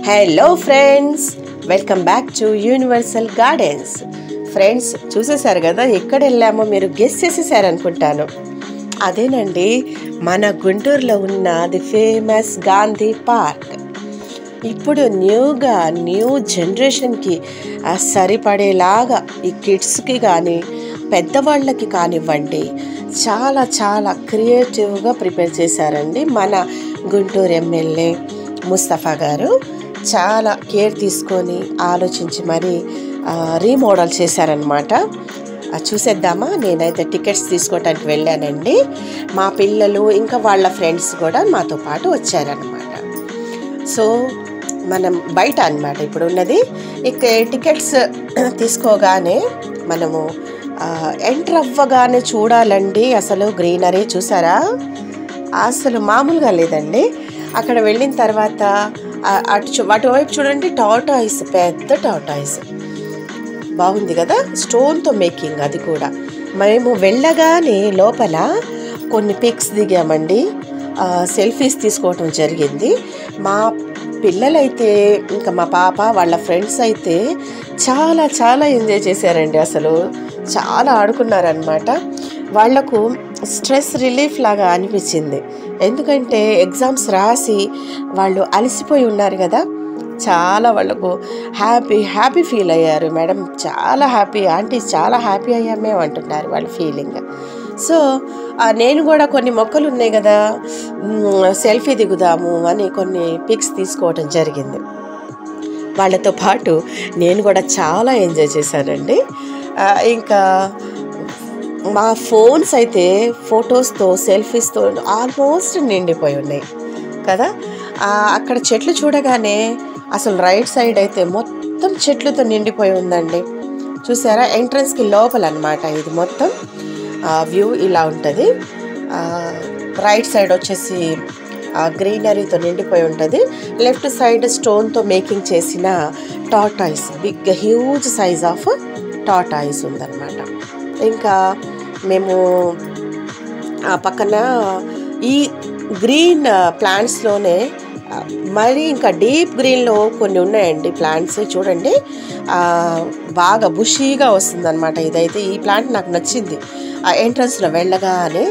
Hello friends, welcome back to Universal Gardens. Friends, చూసేశారు కదా ఎక్కడ వెళ్ళామో మీరు గెస్ చేసేసారు అనుకుంటాను. అదేనండి, మన గుంటూరులో ఉన్న ది ఫేమస్ గాంధీ పార్క్. ఇప్పుడు న్యూ జనరేషన్కి సరిపడేలాగా ఈ కిడ్స్కి కానీ పెద్దవాళ్ళకి కానివ్వండి చాలా చాలా క్రియేటివ్గా ప్రిపేర్ చేశారండి మన గుంటూరు ఎమ్మెల్యే ముస్తఫా గారు. చాలా కేర్ తీసుకొని ఆలోచించి మరీ రీమోడల్ చేశారనమాట. చూసేద్దామా? నేనైతే టికెట్స్ తీసుకోవటానికి వెళ్ళానండి. మా పిల్లలు ఇంకా వాళ్ళ ఫ్రెండ్స్ కూడా మాతో పాటు వచ్చారనమాట. సో మనం బయట అన్నమాట ఇప్పుడు ఉన్నది. ఇక టికెట్స్ తీసుకోగానే మనము ఎంటర్ అవ్వగానే చూడాలండి అసలు గ్రీనరీ. చూసారా? అసలు మామూలుగా లేదండి. అక్కడ వెళ్ళిన తర్వాత అటువైపు చూడండి, టార్టాయిస్, పెద్ద టార్టాయిస్ బాగుంది కదా, స్టోన్తో మేకింగ్. అది కూడా మేము వెళ్ళగానే లోపల కొన్ని పిక్స్ దిగామండి, సెల్ఫీస్ తీసుకోవటం జరిగింది. మా పిల్లలైతే ఇంకా మా పాప వాళ్ళ ఫ్రెండ్స్ అయితే చాలా చాలా ఎంజాయ్ చేశారండి. అసలు చాలా ఆడుకున్నారనమాట. వాళ్లకు స్ట్రెస్ రిలీఫ్ లాగా అనిపించింది. ఎందుకంటే ఎగ్జామ్స్ రాసి వాళ్ళు అలసిపోయి ఉన్నారు కదా, చాలా వాళ్ళకు హ్యాపీ ఫీల్ అయ్యారు. మేడం చాలా హ్యాపీ, ఆంటీ చాలా హ్యాపీ అయ్యామే అంటున్నారు వాళ్ళ ఫీలింగ్. సో నేను కూడా కొన్ని మొక్కలు ఉన్నాయి కదా, సెల్ఫీ దిగుదాము అని కొన్ని పిక్స్ తీసుకోవటం జరిగింది. వాళ్ళతో పాటు నేను కూడా చాలా ఎంజాయ్ చేశానండి. ఇంకా మా ఫోన్స్ అయితే ఫొటోస్తో సెల్ఫీస్తో ఆల్మోస్ట్ నిండిపోయి ఉన్నాయి కదా. అక్కడ చెట్లు చూడగానే అసలు రైట్ సైడ్ అయితే మొత్తం చెట్లతో నిండిపోయి ఉందండి. చూసారా? ఎంట్రన్స్కి లోపల అనమాట ఇది మొత్తం వ్యూ ఇలా ఉంటుంది. రైట్ సైడ్ వచ్చేసి గ్రీనరీతో నిండిపోయి ఉంటుంది. లెఫ్ట్ సైడ్ స్టోన్తో మేకింగ్ చేసిన tortoise, huge size of tortoise ఉందన్నమాట. ఇంకా మేము ఆ పక్కన ఈ గ్రీన్ ప్లాంట్స్లోనే మరి ఇంకా డీప్ గ్రీన్లో కొన్ని ఉన్నాయండి ప్లాంట్స్. చూడండి, బాగా బుషీగా వస్తుందన్నమాట. ఇదైతే ఈ ప్లాంట్ నాకు నచ్చింది ఆ ఎంట్రన్స్లో వెళ్ళగానే.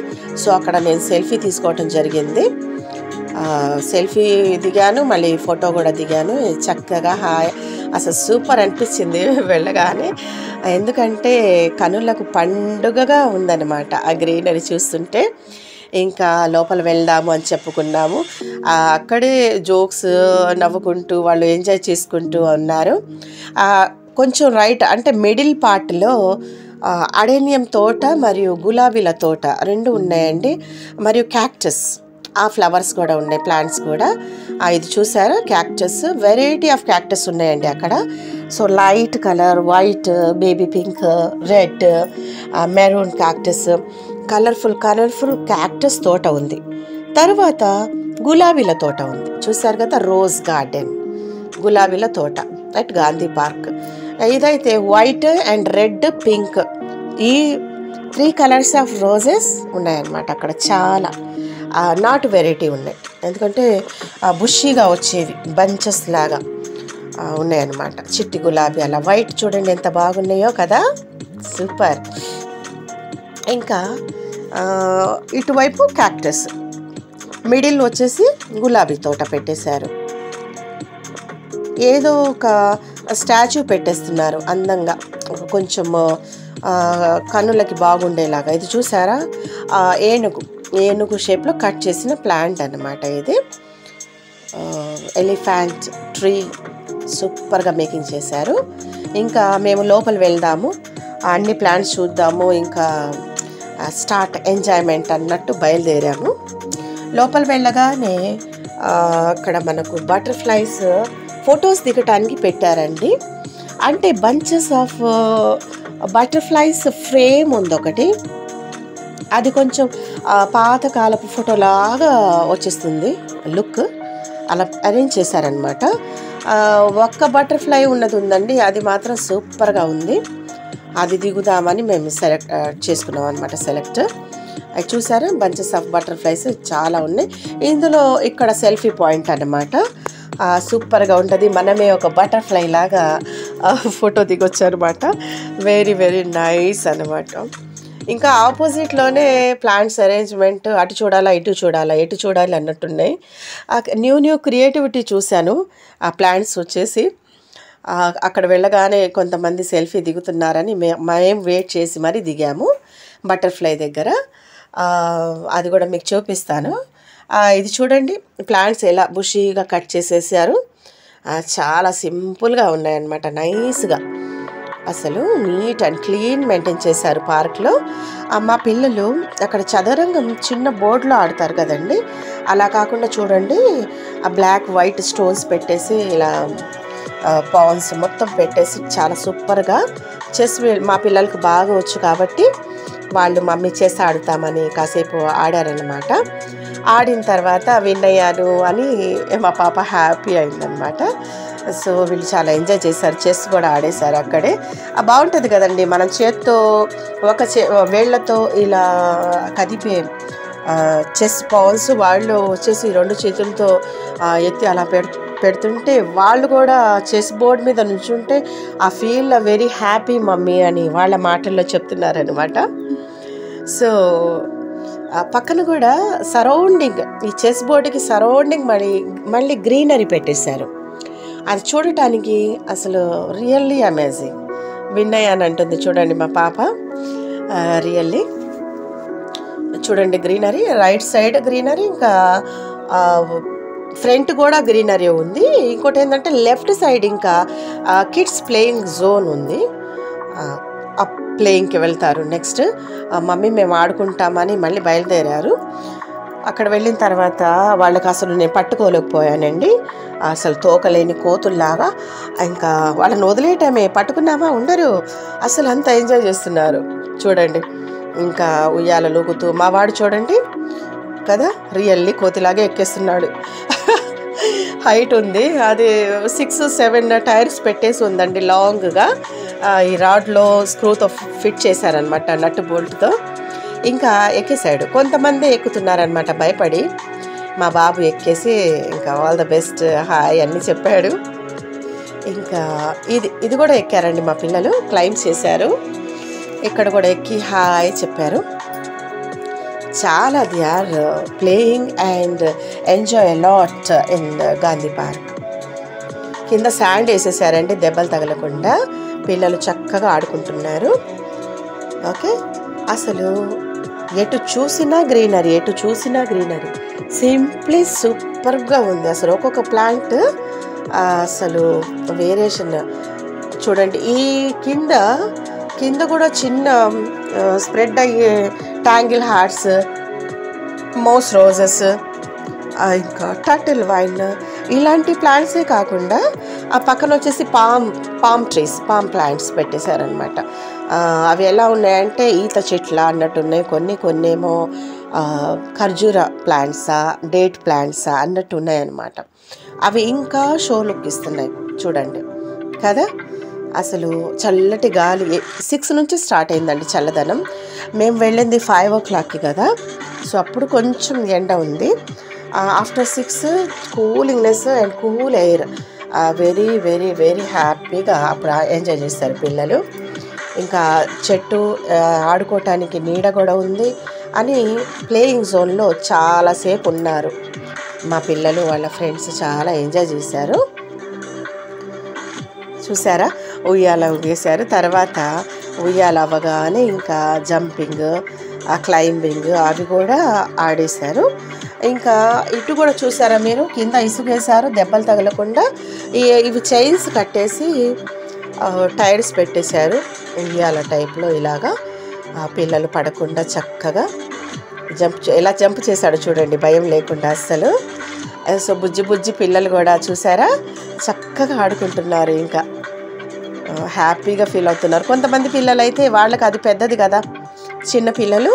సో అక్కడ నేను సెల్ఫీ తీసుకోవటం జరిగింది. సెల్ఫీ దిగాను, మళ్ళీ ఫోటో కూడా దిగాను. చక్కగా అసలు సూపర్ అనిపించింది వెళ్ళగానే. ఎందుకంటే కనులకు పండుగగా ఉందన్నమాట ఆ గ్రీనరీ చూస్తుంటే. ఇంకా లోపల వెళ్దాము అని చెప్పుకున్నాము. అక్కడే జోక్స్ నవ్వుకుంటూ వాళ్ళు ఎంజాయ్ చేసుకుంటూ ఉన్నారు. కొంచెం రైట్ అంటే మిడిల్ పార్ట్లో అడేనియం తోట మరియు గులాబీల తోట రెండు ఉన్నాయండి. మరియు క్యాక్టస్, ఆ ఫ్లవర్స్ కూడా ఉన్నాయి, ప్లాంట్స్ కూడా. ఇది చూసారా? క్యాక్టస్, వెరైటీ ఆఫ్ క్యాక్టస్ ఉన్నాయండి అక్కడ. So light colour, white, baby pink, red, maroon cactus, colourful cactus తోట ఉంది. తర్వాత గులాబీల తోట ఉంది. చూసారు కదా? రోజ్ గార్డెన్, గులాబీల తోట అట్ గాంధీ పార్క్. ఇదైతే వైట్ అండ్ రెడ్, పింక్, ఈ 3 కలర్స్ ఆఫ్ రోజెస్ ఉన్నాయన్నమాట అక్కడ. చాలా నాటు వెరైటీ ఉన్నాయి, ఎందుకంటే బుషీగా వచ్చేవి బంచెస్ లాగా ఉన్నాయన్నమాట. చిట్టి గులాబీ అలా, వైట్ చూడండి ఎంత బాగున్నాయో కదా, సూపర్. ఇంకా ఇటువైపు క్యాక్టస్, మిడిల్ వచ్చేసి గులాబీ తోట పెట్టేశారు. ఏదో ఒక స్టాచ్యూ పెట్టేస్తున్నారు అందంగా, కొంచెం కన్నులకి బాగుండేలాగా. ఇది చూసారా? ఏనుగు షేప్లో కట్ చేసిన ప్లాంట్ అన్నమాట ఇది. ఎలిఫెంట్ ట్రీ సూపర్గా మేకింగ్ చేశారు. ఇంకా మేము లోపల వెళ్దాము, అన్ని ప్లాంట్స్ చూద్దాము, ఇంకా స్టార్ట్ ఎంజాయ్మెంట్ అన్నట్టు బయలుదేరాము. లోపల వెళ్ళగానే అక్కడ మనకు బటర్ఫ్లైస్ ఫొటోస్ దిగటానికి పెట్టారండి. అంటే బంచెస్ ఆఫ్ బటర్ఫ్లైస్ ఫ్రేమ్ ఉంది ఒకటి, అది కొంచెం పాతకాలపు ఫోటోలాగా వచ్చేస్తుంది లుక్, అలా అరేంజ్ చేశారనమాట. ఒక్క బటర్ఫ్లై ఉన్నది ఉందండి, అది మాత్రం సూపర్గా ఉంది. అది దిగుదామని మేము సెలెక్ట్ చేసుకున్నాం అనమాట. అది చూసారా? బంచెస్ ఆఫ్ బటర్ఫ్లైస్ చాలా ఉన్నాయి ఇందులో. ఇక్కడ సెల్ఫీ పాయింట్ అన్నమాట. సూపర్గా ఉంటుంది. మనమే ఒక బటర్ఫ్లై లాగా ఫోటో దిగొచ్చు అనమాట. వెరీ వెరీ నైస్ అనమాట. ఇంకా ఆపోజిట్లోనే ప్లాంట్స్ అరేంజ్మెంట్, అటు చూడాలా ఇటు చూడాలా ఎటు చూడాలి అన్నట్టున్నాయి. న్యూ క్రియేటివిటీ చూశాను. ఆ ప్లాంట్స్ వచ్చేసి అక్కడ వెళ్ళగానే కొంతమంది సెల్ఫీ దిగుతున్నారని మేము వెయిట్ చేసి మరీ దిగాము బటర్ఫ్లై దగ్గర. అది కూడా మీకు చూపిస్తాను. ఇది చూడండి, ప్లాంట్స్ ఎలా బుషీగా కట్ చేసేసారు. చాలా సింపుల్గా ఉన్నాయన్నమాట, నైస్గా. అసలు నీట్ అండ్ క్లీన్ మెయింటైన్ చేశారు పార్క్లో. మా పిల్లలు అక్కడ చదరంగం చిన్న బోర్డులో ఆడతారు కదండి, అలా కాకుండా చూడండి ఆ బ్లాక్ వైట్ స్టోన్స్ పెట్టేసి ఇలా పాన్స్ మొత్తం పెట్టేసి చాలా సూపర్గా చెస్ మా పిల్లలకు బాగా వచ్చు కాబట్టి వాళ్ళు మమ్మీ చెస్ ఆడుతామని కాసేపు ఆడారనమాట. ఆడిన తర్వాత విన్ అయ్యాను అని మా పాప హ్యాపీ అయిందనమాట. సో వీళ్ళు చాలా ఎంజాయ్ చేశారు, చెస్ కూడా ఆడేశారు అక్కడే. బాగుంటుంది కదండి, మనం చేత్తో వేళ్లతో ఇలా కదిపే చెస్ పాల్స్ వాళ్ళు వచ్చేసి 2 చేతులతో ఎత్తి అలా పెడుతుంటే వాళ్ళు కూడా చెస్ బోర్డ్ మీద నుంచుంటే ఆ ఫీల్ వెరీ హ్యాపీ మమ్మీ అని వాళ్ళ మాటల్లో చెప్తున్నారనమాట. సో పక్కన కూడా సరౌండింగ్, ఈ చెస్ బోర్డుకి సరౌండింగ్ మళ్ళీ గ్రీనరీ పెట్టేశారు. అది చూడటానికి అసలు రియల్లీ అమేజింగ్. విన్ అయ్యాను అంటుంది చూడండి మా పాప. రియల్లీ చూడండి, గ్రీనరీ రైట్ సైడ్ గ్రీనరీ, ఇంకా ఫ్రంట్ కూడా గ్రీనరీ ఉంది. ఇంకోటి ఏంటంటే లెఫ్ట్ సైడ్ ఇంకా కిడ్స్ ప్లేయింగ్ జోన్ ఉంది. ఆ ప్లేయింగ్కి వెళ్తారు. నెక్స్ట్ మమ్మీ మేము ఆడుకుంటామని మళ్ళీ బయలుదేరారు. అక్కడ వెళ్ళిన తర్వాత వాళ్ళకి అసలు నేను పట్టుకోలేకపోయానండి, అసలు తోకలేని కోతుల్లాగా. ఇంకా వాళ్ళని వదిలేయటమే, పట్టుకున్నామా ఉండరు, అసలు అంత ఎంజాయ్ చేస్తున్నారు చూడండి. ఇంకా ఉయ్యాల ఊగుతూ మా వాడు చూడండి కదా, రియల్లీ కోతిలాగే ఎక్కేస్తున్నాడు. హైట్ ఉంది, అది 6-7 టైర్స్ పెట్టేసి ఉందండి లాంగ్గా. ఈ రాడ్లో స్క్రూతో ఫిట్ చేశారనమాట, నట్టు బోల్ట్తో. ఇంకా ఎక్కేసాడు. కొంతమంది ఎక్కుతున్నారనమాట భయపడి. మా బాబు ఎక్కేసి ఇంకా ఆల్ ద బెస్ట్ హాయ్ అన్నీ చెప్పాడు. ఇంకా ఇది కూడా ఎక్కారండి మా పిల్లలు, క్లైంబ్ చేశారు. ఇక్కడ కూడా ఎక్కి హాయ్ చెప్పారు. చాలా they are playing and enjoy a lot in Gandhi park. కింద శాండ్ వేసేసారండి దెబ్బలు తగలకుండా, పిల్లలు చక్కగా ఆడుకుంటున్నారు. ఓకే, అసలు ఎటు చూసినా గ్రీనరీ, సింప్లీ సూపర్గా ఉంది. అసలు ఒక్కొక్క ప్లాంట్ అసలు వేరియేషన్ చూడండి. ఈ కింద కూడా చిన్న స్ప్రెడ్ అయ్యే ట్యాంగిల్ హార్ట్స్, మౌస్ రోజెస్, ఇంకా టర్టిల్ వైన్, ఇలాంటి ప్లాంట్సే కాకుండా ఆ పక్కన వచ్చేసి పామ్ ప్లాంట్స్ పెట్టేశారనమాట. అవి ఎలా ఉన్నాయంటే ఈత చెట్ల అన్నట్టు ఉన్నాయి, కొన్నేమో ఖర్జూర ప్లాంట్సా డేట్ ప్లాంట్సా అన్నట్టు ఉన్నాయన్నమాట. అవి ఇంకా షో లుక్ ఇస్తున్నాయి చూడండి కదా. అసలు చల్లటి గాలి 6 నుంచి స్టార్ట్ అయిందండి చల్లదనం. మేము వెళ్ళింది 5 o'clockకి కదా, సో అప్పుడు కొంచెం ఎండ ఉంది. After 6 coolingness and cool air, very very very హ్యాపీగా అప్పుడు ఎంజాయ్ చేస్తారు పిల్లలు. ఇంకా చెట్టు ఆడుకోవటానికి నీడ కూడా ఉంది అని ప్లేయింగ్ జోన్లో చాలాసేపు ఉన్నారు మా పిల్లలు, వాళ్ళ ఫ్రెండ్స్ చాలా ఎంజాయ్ చేశారు. చూసారా, ఉయ్యాల ఊగేశారు. తర్వాత ఉయ్యాల అవ్వగానే ఇంకా జంపింగ్, క్లైంబింగ్ అవి కూడా ఆడేశారు. ఇంకా ఇటు కూడా చూసారా మీరు, కింద ఇసుగేశారు దెబ్బలు తగలకుండా. ఇవి చైన్స్ కట్టేసి టైర్స్ పెట్టేశారు ఉయ్యాల టైప్లో. ఇలాగా పిల్లలు పడకుండా చక్కగా ఎలా జంప్ చేశాడు చూడండి, భయం లేకుండా అస్సలు. సో బుజ్జి పిల్లలు కూడా చూసారా చక్కగా ఆడుకుంటున్నారు, ఇంకా హ్యాపీగా ఫీల్ అవుతున్నారు. కొంతమంది పిల్లలు అయితే వాళ్ళకి అది పెద్దది కదా, చిన్న పిల్లలు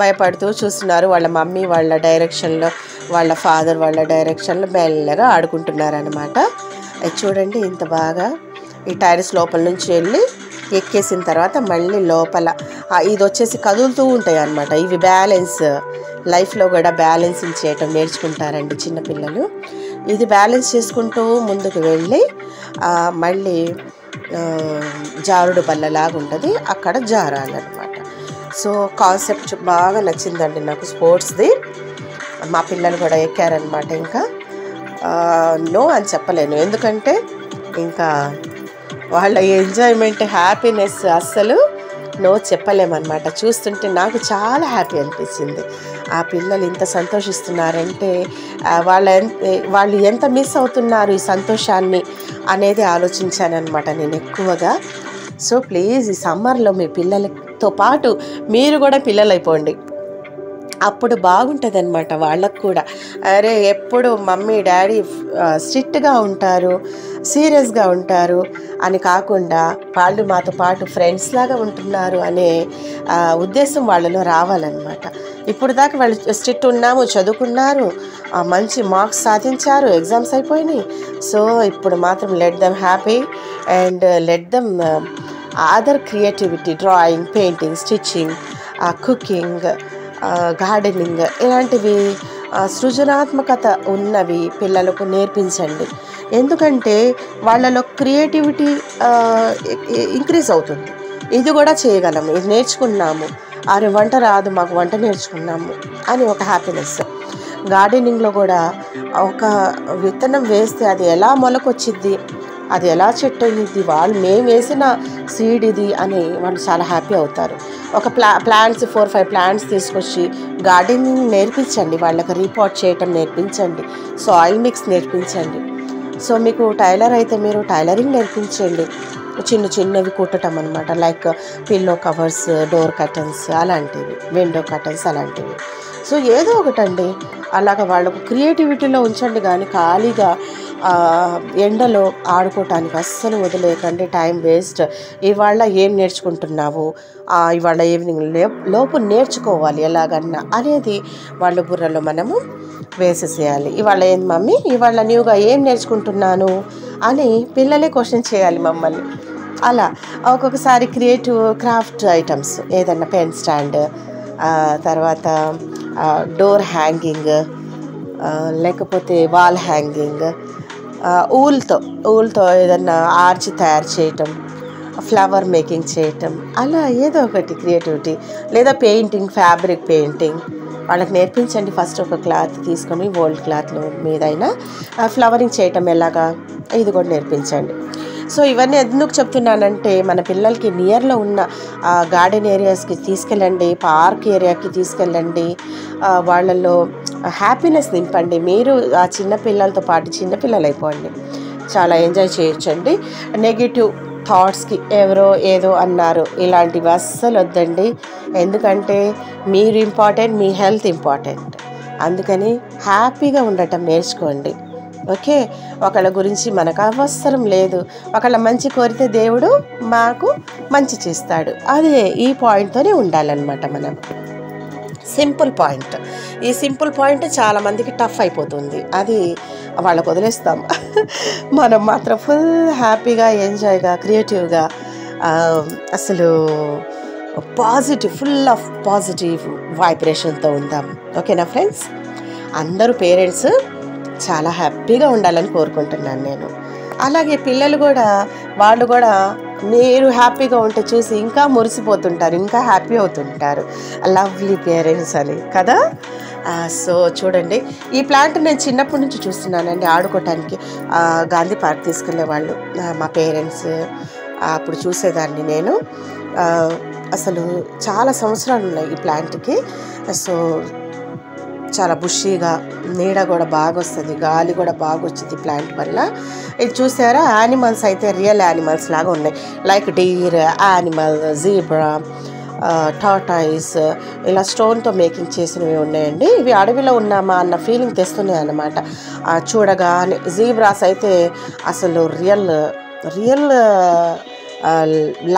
భయపడుతూ చూస్తున్నారు. వాళ్ళ మమ్మీ వాళ్ళ డైరెక్షన్లో, వాళ్ళ ఫాదర్ వాళ్ళ డైరెక్షన్లో మెల్లగా ఆడుకుంటున్నారనమాట. చూడండి ఇంత బాగా. ఈ టైర్స్ లోపల నుంచి వెళ్ళి ఎక్కేసిన తర్వాత మళ్ళీ లోపల ఇది వచ్చేసి కదులుతూ ఉంటాయి అన్నమాట. ఇవి బ్యాలెన్స్, లైఫ్లో కూడా బ్యాలెన్సింగ్ చేయటం నేర్చుకుంటారండి చిన్నపిల్లలు. ఇది బ్యాలెన్స్ చేసుకుంటూ ముందుకు వెళ్ళి మళ్ళీ జారుడు బల్లలాగా ఉంటుంది, అక్కడ జారాలన్నమాట. సో కాన్సెప్ట్ బాగా నచ్చిందండి నాకు స్పోర్ట్స్ది. మా పిల్లలు కూడా ఎక్కారనమాట. ఇంకా నో అని చెప్పలేను, ఎందుకంటే ఇంకా వాళ్ళ ఎంజాయ్మెంట్, హ్యాపీనెస్ అస్సలు నో చెప్పలేమన్నమాట. చూస్తుంటే నాకు చాలా హ్యాపీ అనిపించింది. ఆ పిల్లలు ఇంత సంతోషిస్తున్నారంటే వాళ్ళు ఎంత మిస్ అవుతున్నారు ఈ సంతోషాన్ని అనేది ఆలోచించానన్నమాట నేను ఎక్కువగా. సో ప్లీజ్ ఈ సమ్మర్లో మీ పిల్లలతో పాటు మీరు కూడా పిల్లలైపోండి, అప్పుడు బాగుంటుంది అనమాట వాళ్ళకు కూడా. అరే ఎప్పుడు మమ్మీ డాడీ స్ట్రిక్ట్గా ఉంటారు, సీరియస్గా ఉంటారు అని కాకుండా వాళ్ళు మాతో పాటు ఫ్రెండ్స్ లాగా ఉంటున్నారు అనే ఉద్దేశం వాళ్ళలో రావాలన్నమాట. ఇప్పుడు దాకా వాళ్ళు స్ట్రిక్ట్ ఉన్నాము, చదువుకున్నారు, మంచి మార్క్స్ సాధించారు, ఎగ్జామ్స్ అయిపోయినాయి. సో ఇప్పుడు మాత్రం let them happy and let them other creativity, drawing, painting, stitching, cooking, gardening ఇలాంటివి సృజనాత్మకత ఉన్నవి పిల్లలకు నేర్పించండి. ఎందుకంటే వాళ్ళలో క్రియేటివిటీ ఇంక్రీజ్ అవుతుంది. ఇది కూడా చేయగలము, ఇది నేర్చుకున్నాము, అరే వంట రాదు మాకు వంట నేర్చుకున్నాము అని ఒక హ్యాపీనెస్. గార్డెనింగ్లో కూడా ఒక విత్తనం వేస్తే అది ఎలా మొలకొచ్చిద్ది, అది ఎలా చెట్టు అయ్యిద్ది, మేము వేసిన సీడ్ ఇది అని వాళ్ళు చాలా హ్యాపీ అవుతారు. ఒక ప్లాంట్స్ 4-5 ప్లాంట్స్ తీసుకొచ్చి గార్డెనింగ్ నేర్పించండి, వాళ్ళకి రీపాట్ చేయటం నేర్పించండి, సాయిల్ మిక్స్ నేర్పించండి. సో మీకు టైలర్ అయితే మీరు టైలరింగ్ నేర్పించండి, చిన్నవి కుట్టడం అనమాట. Like pillow covers, door curtains అలాంటివి, విండో కర్టన్స్ అలాంటివి. సో ఏదో ఒకటండి అలాగ వాళ్ళకు క్రియేటివిటీలో ఉంచండి, కానీ ఖాళీగా ఎండలో ఆడుకోవటానికి అస్సలు వదిలేకండి. Time waste. ఇవాళ ఏం నేర్చుకుంటున్నావు, ఇవాళ ఈవినింగ్ లోపు నేర్చుకోవాలి ఎలాగన్నా అనేది వాళ్ళ బుర్రలో మనము వేసేసేయాలి. ఇవాళ ఏంది మమ్మీ, ఇవాళ న్యూగా ఏం నేర్చుకుంటున్నాను అని పిల్లలే క్వశ్చన్ చేయాలి మమ్మల్ని. అలా ఒక్కొక్కసారి క్రియేటివ్ క్రాఫ్ట్ ఐటమ్స్, ఏదన్నా పెన్ స్టాండ్, తర్వాత డోర్ హ్యాంగింగ్, లేకపోతే వాల్ హ్యాంగింగ్, ఊల్తో ఏదన్నా ఆర్చ్ తయారు చేయటం, ఫ్లవర్ మేకింగ్ చేయటం, అలా ఏదో ఒకటి క్రియేటివిటీ. లేదా పెయింటింగ్, ఫ్యాబ్రిక్ పెయింటింగ్ వాళ్ళకి నేర్పించండి. ఫస్ట్ ఒక క్లాత్ తీసుకొని ఓల్డ్ క్లాత్లో మీదైనా ఫ్లవరింగ్ చేయటం ఎలాగా, ఇది కూడా నేర్పించండి. సో ఇవన్నీ ఎందుకు చెప్తున్నానంటే మన పిల్లలకి నియర్లో ఉన్న గార్డెన్ ఏరియాస్కి తీసుకెళ్ళండి, పార్క్ ఏరియాకి తీసుకెళ్ళండి, వాళ్ళల్లో హ్యాపీనెస్ నింపండి. మీరు ఆ చిన్న పిల్లలతో పాటు చిన్నపిల్లలు అయిపోండి, చాలా ఎంజాయ్ చేయొచ్చండి. నెగిటివ్ థాట్స్కి ఎవరో ఏదో అన్నారు ఇలాంటివి అస్సలు వద్దండి. ఎందుకంటే మీరు ఇంపార్టెంట్, మీ హెల్త్ ఇంపార్టెంట్. అందుకని హ్యాపీగా ఉండటం నేర్చుకోండి. ఓకే, ఒకళ్ళ గురించి మనకు అవసరం లేదు. ఒకళ్ళ మంచి కోరితే దేవుడు మాకు మంచి చేస్తాడు. అదే ఈ పాయింట్తోనే ఉండాలన్నమాట మనం. Simple point. ఈ సింపుల్ పాయింట్ చాలామందికి టఫ్ అయిపోతుంది, అది వాళ్ళకు వదిలేస్తాం. మనం మాత్రం ఫుల్ హ్యాపీగా, ఎంజాయ్గా, క్రియేటివ్గా, అసలు పాజిటివ్, ఫుల్ ఆఫ్ పాజిటివ్ వైబ్రేషన్తో ఉందాం. ఓకేనా ఫ్రెండ్స్? అందరూ పేరెంట్స్ చాలా హ్యాపీగా ఉండాలని కోరుకుంటున్నాను నేను. అలాగే పిల్లలు కూడా, వాళ్ళు కూడా మీరు హ్యాపీగా ఉంటే చూసి ఇంకా మురిసిపోతుంటారు, ఇంకా హ్యాపీ అవుతుంటారు. లవ్లీ పేరెంట్స్ అని కదా. సో చూడండి, ఈ ప్లాంట్ నేను చిన్నప్పటి నుంచి చూస్తున్నానండి ఆడుకోవటానికి. గాంధీ పార్క్ తీసుకెళ్ళేవాళ్ళు మా పేరెంట్స్, అప్పుడు చూసేదాన్ని నేను. అసలు చాలా సంవత్సరాలు ఉన్నాయి ఈ ప్లాంట్కి. సో చాలా బుషీగా, నీడ కూడా బాగా వస్తుంది, గాలి కూడా బాగా వచ్చింది ప్లాంట్ వల్ల. ఇది చూసారా, యానిమల్స్ అయితే రియల్ యానిమల్స్ లాగా ఉన్నాయి. Like deer, animal, zebra, tortoise, ఇలా స్టోన్తో మేకింగ్ చేసినవి ఉన్నాయండి. ఇవి అడవిలో ఉన్నామా అన్న ఫీలింగ్ తెస్తున్నాయి అన్నమాట చూడగానే. జీబ్రాస్ అయితే అసలు రియల్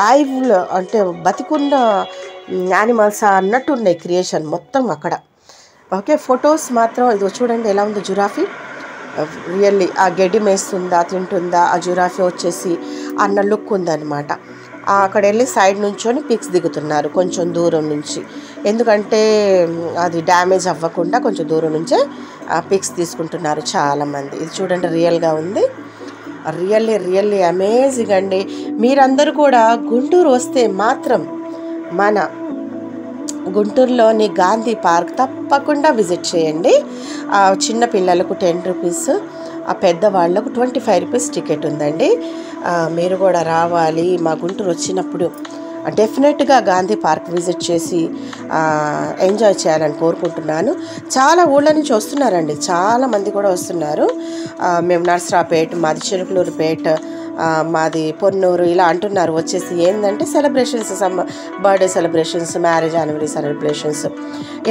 లైవ్, అంటే బతికున్న యానిమల్స్ అన్నట్టు ఉన్నాయి క్రియేషన్ మొత్తం అక్కడ. ఓకే, ఫొటోస్ మాత్రం ఇదో చూడండి ఎలా ఉందో జిరాఫీ. రియల్లీ ఆ గడ్డి మేస్తుందా, తింటుందా, ఆ జిరాఫీ వచ్చేసి అన్న లుక్ ఉందన్నమాట. అక్కడ వెళ్ళి సైడ్ నుంచొని పిక్స్ దిగుతున్నారు కొంచెం దూరం నుంచి, ఎందుకంటే అది డ్యామేజ్ అవ్వకుండా కొంచెం దూరం నుంచే పిక్స్ తీసుకుంటున్నారు చాలామంది. ఇది చూడండి రియల్గా ఉంది, రియల్లీ అమేజింగ్ అండి. మీరందరూ కూడా గుంటూరు వస్తే మాత్రం మన గుంటూరులోని గాంధీ పార్క్ తప్పకుండా విజిట్ చేయండి. చిన్న పిల్లలకు 10 రూపీస్, పెద్దవాళ్ళకు 25 రూపీస్ టికెట్ ఉందండి. మీరు కూడా రావాలి. మా గుంటూరు వచ్చినప్పుడు డెఫినెట్గా గాంధీ పార్క్ విజిట్ చేసి ఎంజాయ్ చేయాలని కోరుకుంటున్నాను. చాలా ఊళ్ళ నుంచి వస్తున్నారండి, చాలామంది కూడా వస్తున్నారు. మేము నర్సరావుపేట, మాది చిలుకలూరుపేట, మాది పొన్నూరు ఇలా అంటున్నారు వచ్చేసి. ఏంటంటే celebrations, birthday celebrations, marriage anniversary celebrations,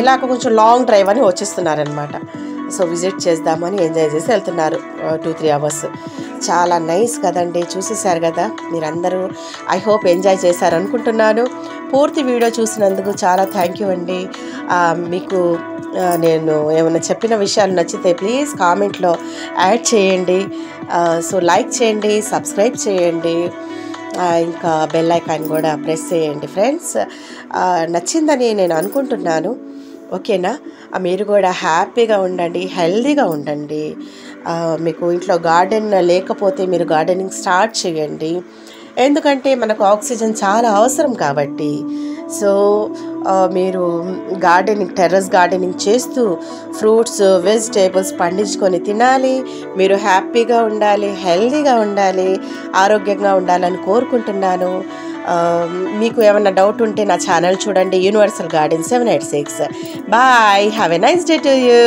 ఇలాగ కొంచెం లాంగ్ డ్రైవ్ అని వచ్చేస్తున్నారనమాట. సో విజిట్ చేద్దామని ఎంజాయ్ చేసి వెళ్తున్నారు 2-3 అవర్స్. చాలా నైస్ కదండి. చూసేసారు కదా మీరందరూ. ఐ హోప్ ఎంజాయ్ చేశారు అనుకుంటున్నాను. పూర్తి వీడియో చూసినందుకు చాలా థ్యాంక్ యూ అండి. మీకు నేను ఏమైనా చెప్పిన విషయాలు నచ్చితే ప్లీజ్ కామెంట్లో యాడ్ చేయండి. సో లైక్ చేయండి, సబ్స్క్రైబ్ చేయండి, ఇంకా బెల్ ఐకాన్ కూడా ప్రెస్ చేయండి ఫ్రెండ్స్. నచ్చిందని నేను అనుకుంటున్నాను. ఓకేనా? మీరు కూడా హ్యాపీగా ఉండండి, హెల్తీగా ఉండండి. మీకు ఇంట్లో గార్డెన్ లేకపోతే మీరు గార్డెనింగ్ స్టార్ట్ చేయండి, ఎందుకంటే మనకు ఆక్సిజన్ చాలా అవసరం కాబట్టి. సో మీరు గార్డెనింగ్, టెర్రస్ గార్డెనింగ్ చేస్తూ ఫ్రూట్స్, వెజిటేబుల్స్ పండించుకొని తినాలి. మీరు హ్యాపీగా ఉండాలి, హెల్తీగా ఉండాలి, ఆరోగ్యంగా ఉండాలని కోరుకుంటున్నాను. మీకు ఏమైనా డౌట్ ఉంటే నా ఛానల్ చూడండి, universal garden 786. Bye, have a nice day to you.